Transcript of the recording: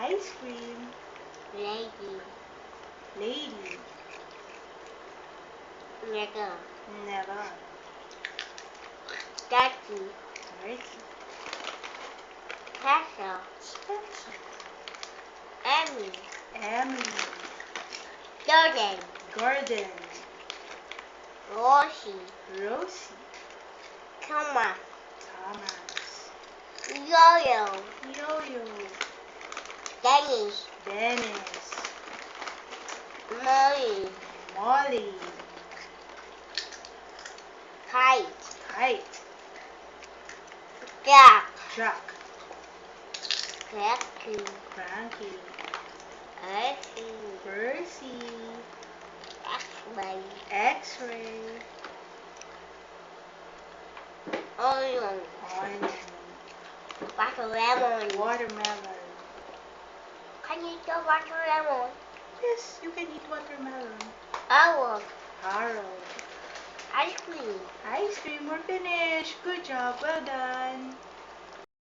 Ice cream. Lady. Lady. Never. Never. Turkey. Turkey. Special. Special. Emmy. Emily. Jordan. Gordon. Rosie. Rosie. Thomas. Thomas. Yo-yo. Yo-yo. Dennis. Dennis. Molly. Molly. Kite. Kite. Jack. Jack. Cranky. Cranky. Percy. Percy. X-ray. X-ray. Onion. Onion. Watermelon. Watermelon. Can you eat the watermelon? Yes, you can eat watermelon. Apple. Harold. Ice cream. Ice cream, we're finished. Good job, well done.